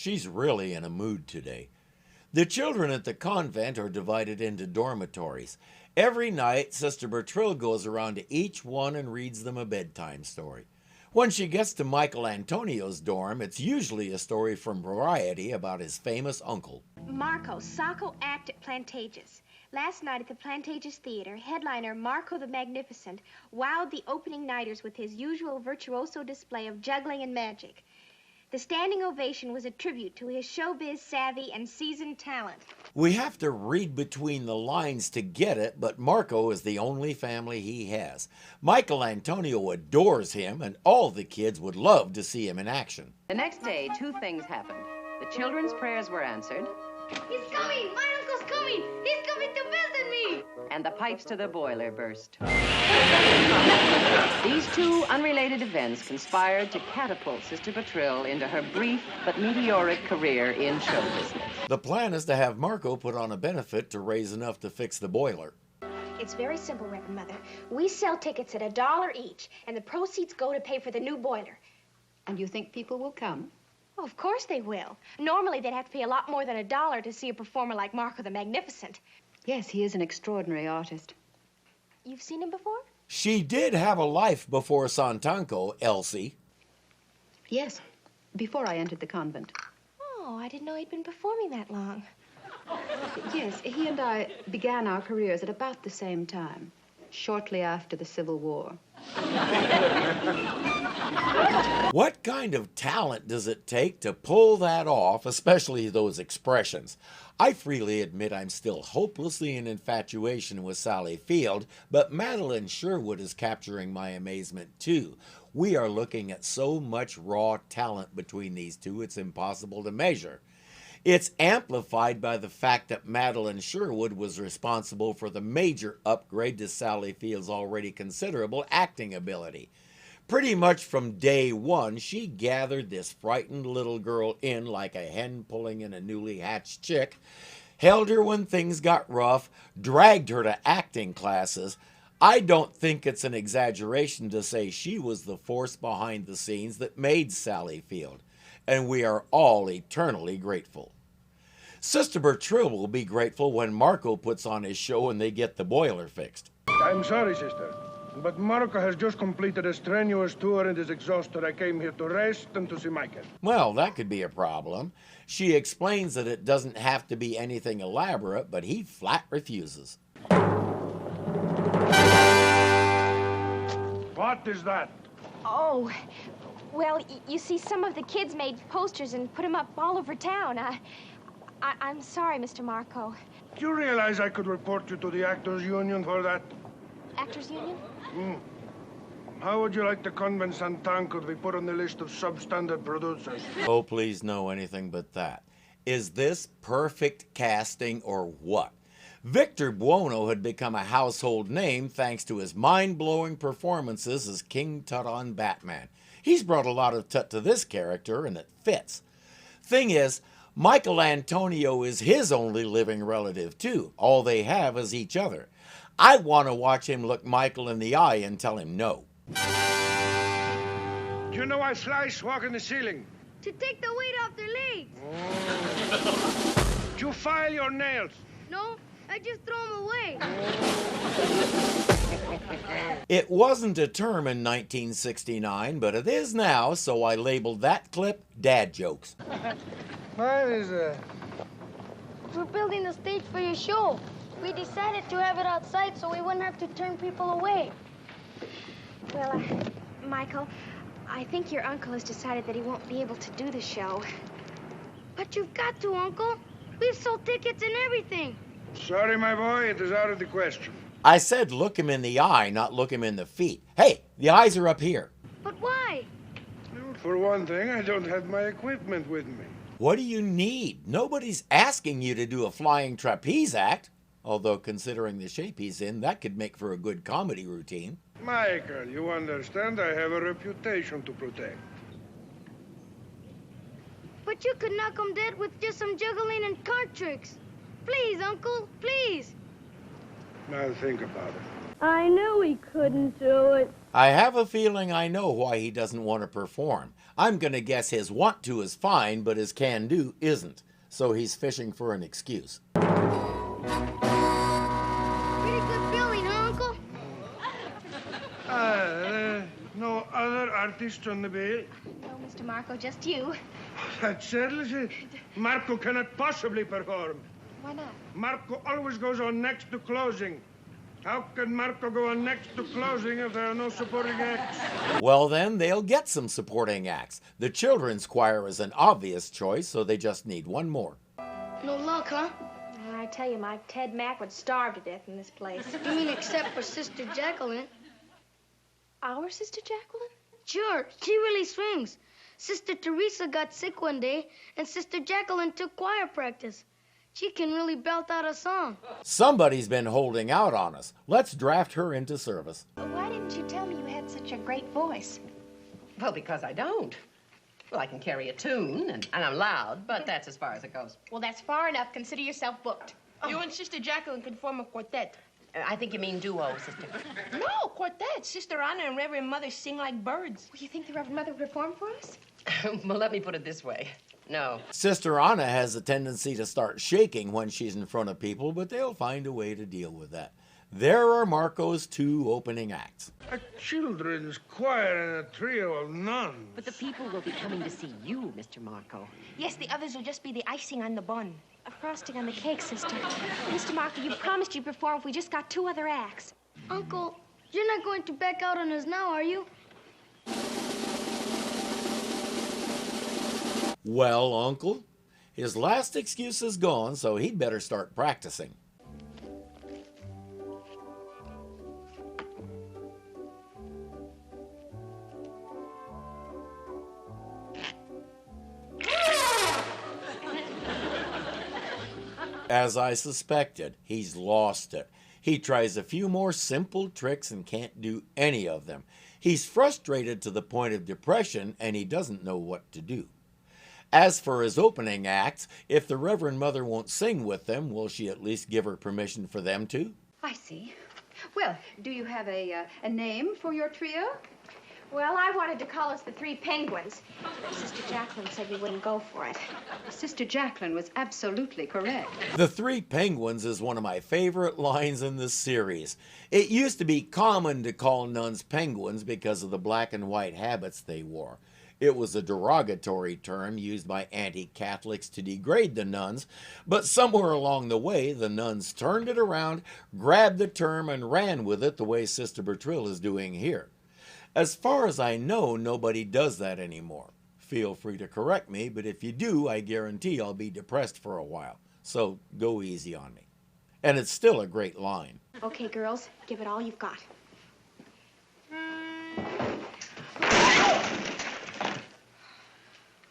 She's really in a mood today. The children at the convent are divided into dormitories. Every night, Sister Bertrille goes around to each one and reads them a bedtime story. When she gets to Michael Antonio's dorm, it's usually a story from Variety about his famous uncle. Marko, Socko act at Plantage's. Last night at the Plantage's Theater, headliner Marko the Magnificent wowed the opening nighters with his usual virtuoso display of juggling and magic. The standing ovation was a tribute to his showbiz savvy and seasoned talent. We have to read between the lines to get it, but Marko is the only family he has. Michael Antonio adores him, and all the kids would love to see him in action. The next day, two things happened. The children's prayers were answered. He's coming! My uncle's coming! He's coming to visit me! And the pipes to the boiler burst. These two unrelated events conspired to catapult Sister Bertrille into her brief but meteoric career in show business. The plan is to have Marko put on a benefit to raise enough to fix the boiler. It's very simple, Reverend Mother. We sell tickets at $1 each, and the proceeds go to pay for the new boiler. And you think people will come? Oh, of course they will. Normally, they'd have to pay a lot more than $1 to see a performer like Marko the Magnificent. Yes, he is an extraordinary artist. You've seen him before? She did have a life before Tanco, Elsie. Yes, before I entered the convent. Oh, I didn't know he'd been performing that long. Yes, he and I began our careers at about the same time, shortly after the Civil War. What kind of talent does it take to pull that off, especially those expressions? I freely admit I'm still hopelessly in infatuation with Sally Field, but Madeline Sherwood is capturing my amazement too. We are looking at so much raw talent between these two, it's impossible to measure. It's amplified by the fact that Madeline Sherwood was responsible for the major upgrade to Sally Field's already considerable acting ability. Pretty much from day one, she gathered this frightened little girl in like a hen pulling in a newly hatched chick, held her when things got rough, dragged her to acting classes. I don't think it's an exaggeration to say she was the force behind the scenes that made Sally Field, and we are all eternally grateful. Sister Bertrille will be grateful when Marko puts on his show and they get the boiler fixed. I'm sorry, sister, but Marko has just completed a strenuous tour and is exhausted. I came here to rest and to see Michael. Well, that could be a problem. She explains that it doesn't have to be anything elaborate, but he flat refuses. What is that? Oh, well, you see, some of the kids made posters and put them up all over town. I'm sorry, Mr. Marko. Do you realize I could report you to the Actors Union for that? Actors Union? How would you like the convent San Tanco to be put on the list of substandard producers? Oh, please no, anything but that. Is this perfect casting or what? Victor Buono had become a household name thanks to his mind-blowing performances as King Tut on Batman. He's brought a lot of Tut to this character, and it fits. Thing is, Michael Antonio is his only living relative, too. All they have is each other. I want to watch him look Michael in the eye and tell him no. Do you know why flies walk in the ceiling? To take the weight off their legs. Do you file your nails? No, I just throw them away. It wasn't a term in 1969, but it is now, so I labeled that clip Dad Jokes. Mine is We're building the stage for your show. We decided to have it outside so we wouldn't have to turn people away. Well, Michael, I think your uncle has decided that he won't be able to do the show. But you've got to, Uncle. We've sold tickets and everything. Sorry, my boy, it is out of the question. I said look him in the eye, not look him in the feet. Hey, the eyes are up here. But why? Well, for one thing, I don't have my equipment with me. What do you need? Nobody's asking you to do a flying trapeze act. Although, considering the shape he's in, that could make for a good comedy routine. Michael, you understand I have a reputation to protect. But you could knock him dead with just some juggling and card tricks. Please, Uncle, please. I'll think about it. I knew he couldn't do it. I have a feeling I know why he doesn't want to perform. I'm gonna guess his want to is fine, but his can do isn't. So he's fishing for an excuse. Pretty good billing, huh, Uncle? No other artists on the bill? No, Mr. Marko, just you. That's settles it. Marko cannot possibly perform. Why not? Marko always goes on next to closing. How can Marko go on next to closing if there are no supporting acts? Well then, they'll get some supporting acts. The children's choir is an obvious choice, so they just need one more. No luck, huh? I tell you, my Ted Mack would starve to death in this place. You mean except for Sister Jacqueline? Our Sister Jacqueline? Sure, she really swings. Sister Teresa got sick one day, and Sister Jacqueline took choir practice. She can really belt out a song. Somebody's been holding out on us. Let's draft her into service. Why didn't you tell me you had such a great voice? Well, because I don't. Well, I can carry a tune, and I'm loud, but that's as far as it goes. Well, that's far enough. Consider yourself booked. You and Sister Jacqueline could form a quartet. I think you mean duo, sister. No, quartet. Sister Anna and Reverend Mother sing like birds. Well, you think the Reverend Mother would perform for us? Well, let me put it this way. No. Sister Anna has a tendency to start shaking when she's in front of people, but they'll find a way to deal with that. There are Marko's 2 opening acts. A children's choir and a trio of nuns. But the people will be coming to see you, Mr. Marko. Yes, the others will just be the icing on the bun. A frosting on the cake, sister. Mr. Marko, you promised you'd perform if we just got 2 other acts. Uncle, you're not going to back out on us now, are you? Well, Uncle, his last excuse is gone, so he'd better start practicing. As I suspected, he's lost it. He tries a few more simple tricks and can't do any of them. He's frustrated to the point of depression, and he doesn't know what to do. As for his opening acts, if the Reverend Mother won't sing with them, will she at least give her permission for them to? I see. Well, do you have a name for your trio? Well, I wanted to call us the 3 Penguins. Sister Jacqueline said we wouldn't go for it. Sister Jacqueline was absolutely correct. The 3 Penguins is one of my favorite lines in this series. It used to be common to call nuns penguins because of the black and white habits they wore. It was a derogatory term used by anti-Catholics to degrade the nuns, but somewhere along the way, the nuns turned it around, grabbed the term, and ran with it the way Sister Bertrille is doing here. As far as I know, nobody does that anymore. Feel free to correct me, but if you do, I guarantee I'll be depressed for a while. So go easy on me. And it's still a great line. Okay, girls, give it all you've got.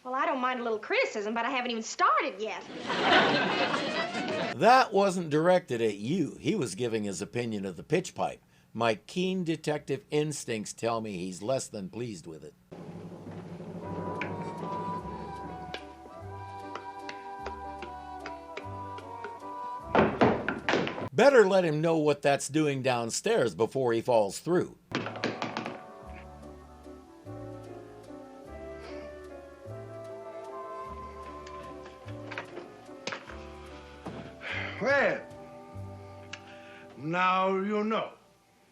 Well, I don't mind a little criticism, but I haven't even started yet. That wasn't directed at you. He was giving his opinion of the pitch pipe. My keen detective instincts tell me he's less than pleased with it. Better let him know what that's doing downstairs before he falls through. Well, now you know.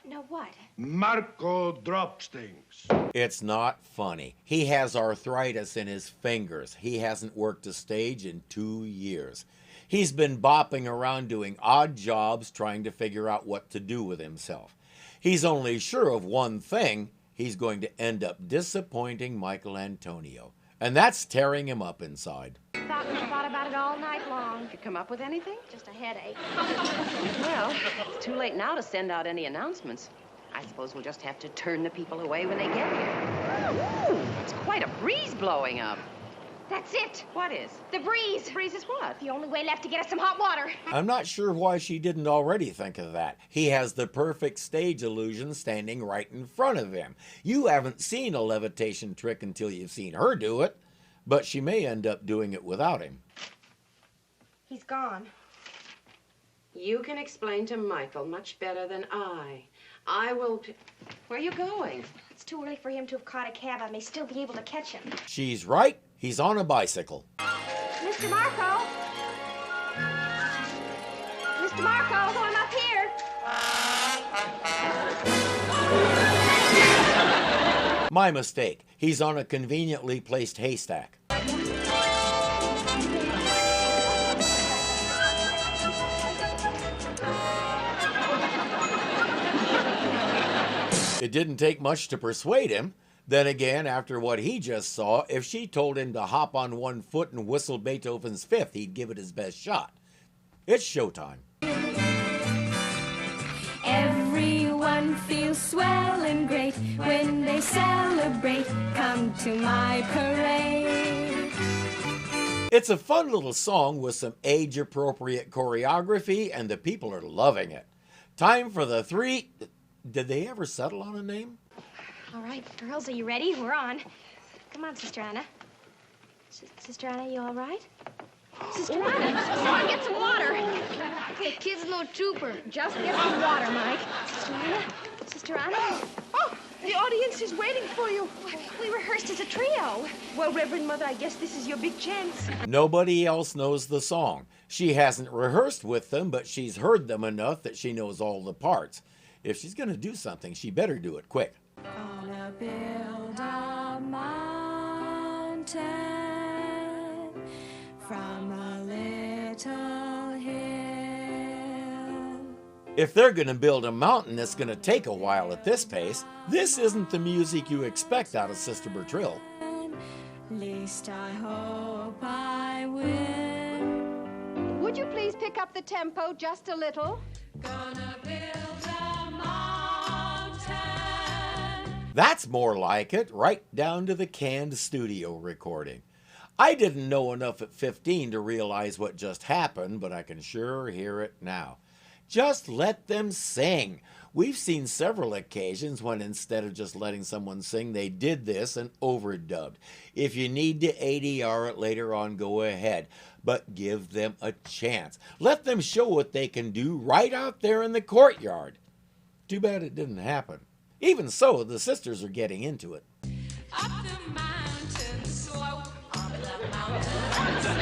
Know what? Marko drops things. It's not funny. He has arthritis in his fingers. He hasn't worked a stage in 2 years. He's been bopping around doing odd jobs trying to figure out what to do with himself. He's only sure of one thing. He's going to end up disappointing Michael Antonio. And that's tearing him up inside. Thought about it all night long. You come up with anything? Just a headache. Well, it's too late now to send out any announcements. I suppose we'll just have to turn the people away when they get here. Ooh, it's quite a breeze blowing up. That's it. What is? The breeze. Breeze is what? The only way left to get us some hot water. I'm not sure why she didn't already think of that. He has the perfect stage illusion standing right in front of him. You haven't seen a levitation trick until you've seen her do it, but she may end up doing it without him. He's gone. You can explain to Michael much better than I. I will... Where are you going? It's too early for him to have caught a cab. I may still be able to catch him. She's right. He's on a bicycle. Mr. Marko! Mr. Marko, I'm up here. My mistake. He's on a conveniently placed haystack. It didn't take much to persuade him. Then again, after what he just saw, if she told him to hop on one foot and whistle Beethoven's Fifth, he'd give it his best shot. It's showtime. Everyone feels swell and great when they celebrate. Come to my parade. It's a fun little song with some age-appropriate choreography, and the people are loving it. Time for the three... Did they ever settle on a name? All right, girls, are you ready? We're on. Come on, Sister Anna. Sister Anna, you all right? Sister Anna, come on, get some water. The kid's no trooper. Just get some water, Mike. Sister Anna? Sister Anna? Oh, the audience is waiting for you. We rehearsed as a trio. Well, Reverend Mother, I guess this is your big chance. Nobody else knows the song. She hasn't rehearsed with them, but she's heard them enough that she knows all the parts. If she's going to do something, she better do it quick. Gonna build a mountain from a little hill. If they're going to build a mountain, it's going to take a while at this pace. This isn't the music you expect out of Sister Bertrill. Least I hope I will. Would you please pick up the tempo just a little? Gonna build a mountain. That's more like it, right down to the canned studio recording. I didn't know enough at 15 to realize what just happened, but I can sure hear it now. Just let them sing. We've seen several occasions when instead of just letting someone sing, they did this and overdubbed. If you need to ADR it later on, go ahead, but give them a chance. Let them show what they can do right out there in the courtyard. Too bad it didn't happen. Even so, the sisters are getting into it. Up the mountain slope, up the mountain slope.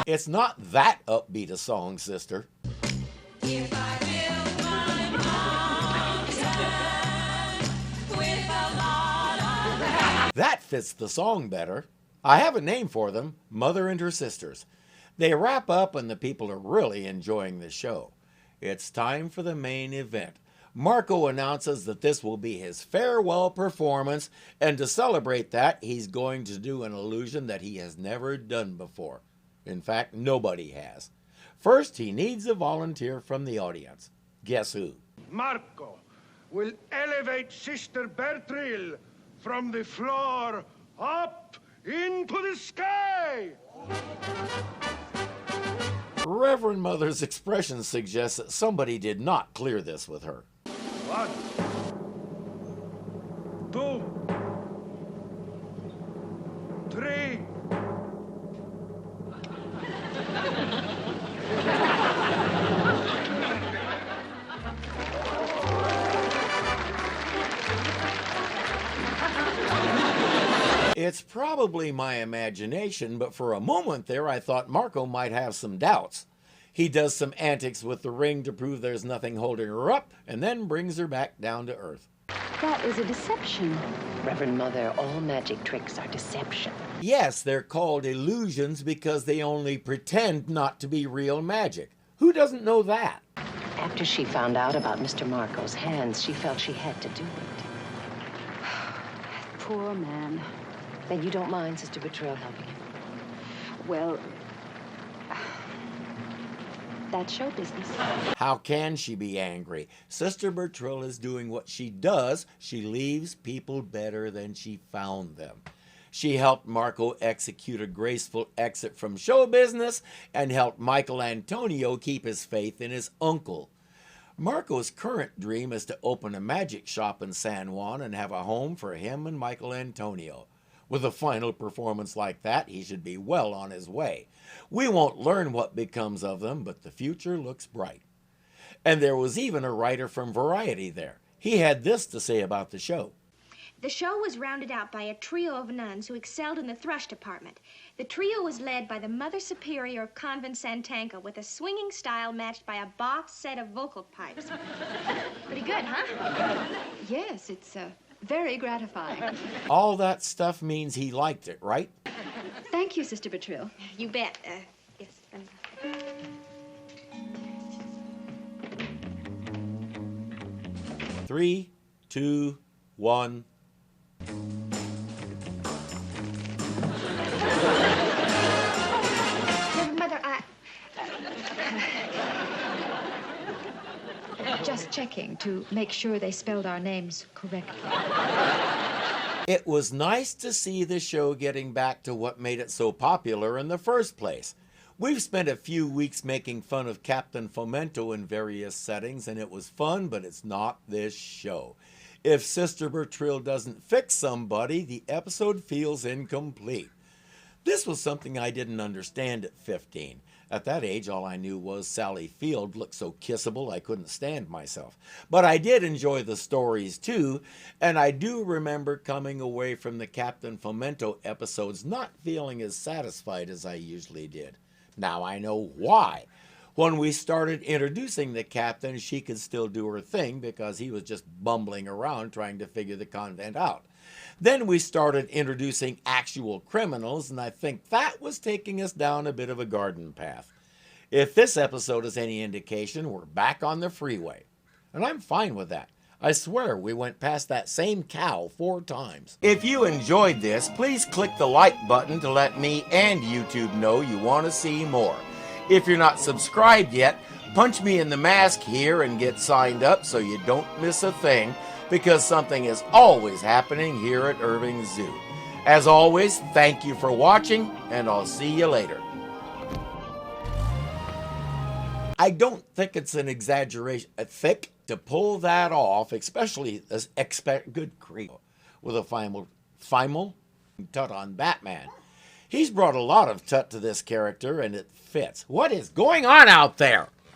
It's not that upbeat a song, sister. If I build my mountain with a lot of That fits the song better. I have a name for them, Mother and Her Sisters. They wrap up and the people are really enjoying the show. It's time for the main event. Marko announces that this will be his farewell performance, and to celebrate that, he's going to do an illusion that he has never done before. In fact, nobody has. First, he needs a volunteer from the audience. Guess who? Marko will elevate Sister Bertrill from the floor up into the sky. Reverend Mother's expression suggests that somebody did not clear this with her. 1, 2, 3. It's probably my imagination, but for a moment there I thought Marko might have some doubts. He does some antics with the ring to prove there's nothing holding her up, and then brings her back down to earth. That is a deception. Reverend Mother, all magic tricks are deception. Yes, they're called illusions because they only pretend not to be real magic. Who doesn't know that? After she found out about Mr. Marko's hands, she felt she had to do it. Poor man. Then you don't mind Sister Bertrill helping him? Well, that's show business. How can she be angry? Sister Bertrill is doing what she does. She leaves people better than she found them. She helped Marko execute a graceful exit from show business and helped Michael Antonio keep his faith in his uncle. Marko's current dream is to open a magic shop in San Juan and have a home for him and Michael Antonio. With a final performance like that, he should be well on his way. We won't learn what becomes of them, but the future looks bright. And there was even a writer from Variety there. He had this to say about the show. The show was rounded out by a trio of nuns who excelled in the thrush department. The trio was led by the Mother Superior of Convent San Tanco with a swinging style matched by a Bach set of vocal pipes. Pretty good, huh? Yes, it's very gratifying. All that stuff means he liked it, right? Thank you, Sister Bertrill. You bet. Yes. 3, 2, 1. Reverend Mother, Just checking to make sure they spelled our names correctly. It was nice to see the show getting back to what made it so popular in the first place. We've spent a few weeks making fun of Captain Fomento in various settings, and it was fun, but it's not this show. If Sister Bertrill doesn't fix somebody, the episode feels incomplete. This was something I didn't understand at 15. At that age, all I knew was Sally Field looked so kissable I couldn't stand myself. But I did enjoy the stories too, and I do remember coming away from the Captain Fomento episodes not feeling as satisfied as I usually did. Now I know why. When we started introducing the captain, she could still do her thing because he was just bumbling around trying to figure the convent out. Then we started introducing actual criminals, and I think that was taking us down a bit of a garden path. If this episode is any indication, we're back on the freeway. And I'm fine with that. I swear we went past that same cow 4 times. If you enjoyed this, please click the like button to let me and YouTube know you want to see more. If you're not subscribed yet, punch me in the mask here and get signed up so you don't miss a thing, because something is always happening here at Irving Zoo. As always, thank you for watching, and I'll see you later. I don't think it's an exaggeration thick to pull that off, especially as good grief with a final tut on Batman. He's brought a lot of tut to this character, and it fits. What is going on out there?